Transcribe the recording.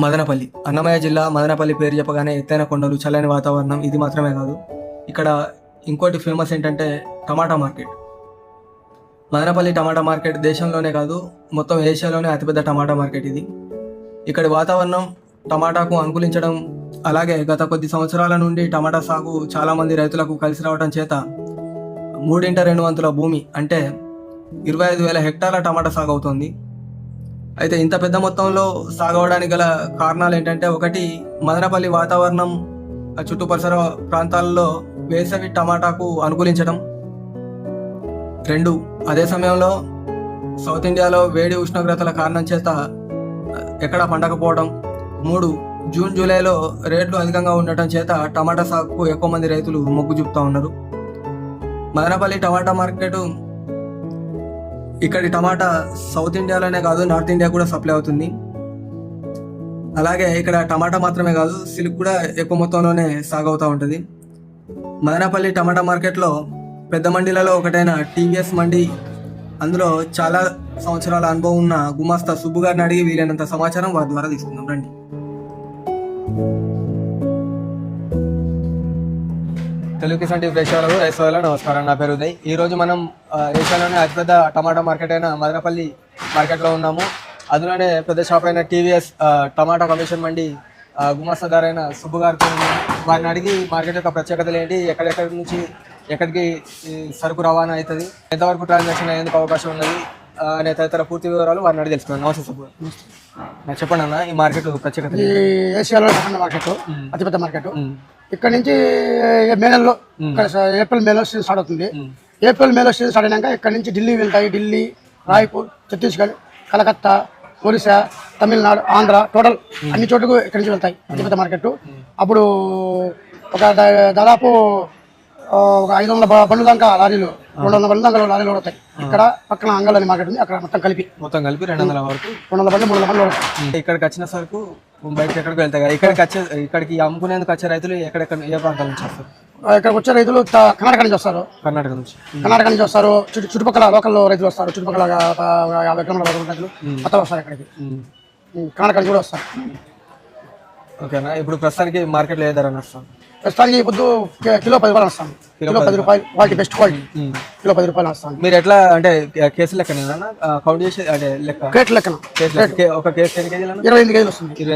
మదనపల్లి అన్నమయ్య జిల్లా మదనపల్లి పేరు చెప్పగానే ఎత్తైన కొండలు, చల్లని వాతావరణం. ఇది మాత్రమే కాదు, ఇక్కడ ఇంకోటి ఫేమస్ ఏంటంటే టమాటా మార్కెట్. మదనపల్లి టమాటా మార్కెట్ దేశంలోనే కాదు, మొత్తం ఏషియాలోనే అతిపెద్ద టమాటా మార్కెట్ ఇది. ఇక్కడి వాతావరణం టమాటాకు అనుకూలించడం, అలాగే గత కొద్ది సంవత్సరాల నుండి టమాటా సాగు చాలామంది రైతులకు కలిసి రావడం చేత 3/2 భూమి అంటే 25,000 హెక్టార్ల టమాటా సాగు అవుతుంది. అయితే ఇంత పెద్ద మొత్తంలో సాగవడానికి గల కారణాలు ఏంటంటే, ఒకటి మదనపల్లి వాతావరణం, చుట్టూ పరిసర ప్రాంతాల్లో వేసవి టమాటాకు అనుకూలించడం. 2, అదే సమయంలో సౌత్ ఇండియాలో వేడి ఉష్ణోగ్రతల కారణం చేత ఎక్కడా పండకపోవడం. 3, జూన్ జూలైలో రేట్లు అధికంగా ఉండటం చేత టమాటా సాగుకు ఎక్కువ మంది రైతులు మొగ్గు చూపుతూ ఉన్నారు. మదనపల్లి టమాటా మార్కెట్, ఇక్కడి టమాటా సౌత్ ఇండియాలోనే కాదు, నార్త్ ఇండియా కూడా సప్లై అవుతుంది. అలాగే ఇక్కడ టమాటా మాత్రమే కాదు, సిల్క్ కూడా ఎక్కువ మొత్తంలోనే సాగు అవుతూ ఉంటుంది. మదనపల్లి టమాటా మార్కెట్లో పెద్ద మండీలలో ఒకటైన టీవీఎస్ మండి, అందులో చాలా సంవత్సరాల అనుభవం ఉన్న గుమాస్తా సుబ్బు గారిని అడిగి వీలైనంత సమాచారం వారి ద్వారా తీసుకుందాం రండి. తెలుగు కిసాన్ టీవీ ప్రేక్షకులకు రైతులకు నమస్కారం. నా పేరు ఉదయ్. ఈరోజు మనం ఏషియాలోనే అతిపెద్ద టమాటా మార్కెట్ అయిన మదనపల్లి మార్కెట్లో ఉన్నాము. అందులోనే పెద్ద షాప్ అయిన టీవీఎస్ టమాటా కమిషన్ మండి గుమాస్తాదారైన సుబ్బు గారితో వారిని అడిగి మార్కెట్ యొక్క ప్రత్యేకతలు ఏంటి, ఎక్కడెక్కడి నుంచి ఎక్కడికి సరుకు రవాణా అవుతుంది, ఎంతవరకు ట్రాన్సాక్షన్ అయ్యేందుకు అవకాశం ఉన్నది అనే తదితర పూర్తి వివరాలు వారిని అడిగి తెలుసుకున్నాను. నమస్తే సుబ్బు. చెప్పండి అన్న, ఈ మార్కెట్ ప్రత్యేకత. ఈ ఏషియాలో మార్కెట్ అతిపెద్ద మార్కెట్. ఇక్కడ నుంచి మే నెలలో, ఏప్రిల్ మేలో సీజన్ స్టార్ట్ అవుతుంది. ఏప్రిల్ మేలో సీజన్ స్టార్ట్ అయినాక ఇక్కడ నుంచి ఢిల్లీ వెళ్తాయి. ఢిల్లీ, రాయ్పూర్, ఛత్తీస్గఢ్, కలకత్తా, ఒరిస్సా, తమిళనాడు, ఆంధ్ర, టోటల్ అన్ని చోట్లకు ఇక్కడి నుంచి వెళ్తాయి అతిపెద్ద మార్కెట్. అప్పుడు ఒక దాదాపు ఒక 500 బండ్ల దాకా లారీలు, 200 బండ్ల దాకా లారీలు పడతాయి. ఇక్కడ పక్కన అంగల్ అనే మార్కెట్ ఉంది, అక్కడ మొత్తం కలిపి 200 వరకు 200 బండ్లు 300 బండ్లు పడతాయి. ఇక్కడికి వచ్చిన సరుకు బయటకి ఎక్కడికి వెళ్తాయి. ఇక్కడికి అమ్ముకునేందుకు వచ్చే రైతులు ఎక్కడెక్కడ, ఏ ప్రాంతాల నుంచి వస్తారు? ఇక్కడికి వచ్చే రైతులు కర్ణాటక నుంచి వస్తారు. కర్ణాటక నుంచి వస్తారు. చుట్టుపక్కల లోకల్ రైతులు వస్తారు. చుట్టుపక్కల 50 కిలోమీటర్ల రైతులు మొత్తం వస్తారు. ఇక్కడికి కర్ణాటక నుంచి కూడా వస్తారు. ఓకేనా. ఇప్పుడు ప్రస్తుతానికి మార్కెట్లో ఏ ధర వస్తాం? ప్రస్తుతానికి పొద్దు కిలో 10 రూపాయలు వస్తాం. కిలో 10 రూపాయలు, క్వాలిటీ బెస్ట్ క్వాలిటీ, కిలో 10 రూపాయలు వస్తాం. మీరు ఎట్లా అంటే కేసులు లెక్కన కౌంట్ చేసి అంటే లెక్క? కేట్ లెక్కన ఒక కేసు 10 కేజీలు, 25 కేజీలు వస్తుంది. 25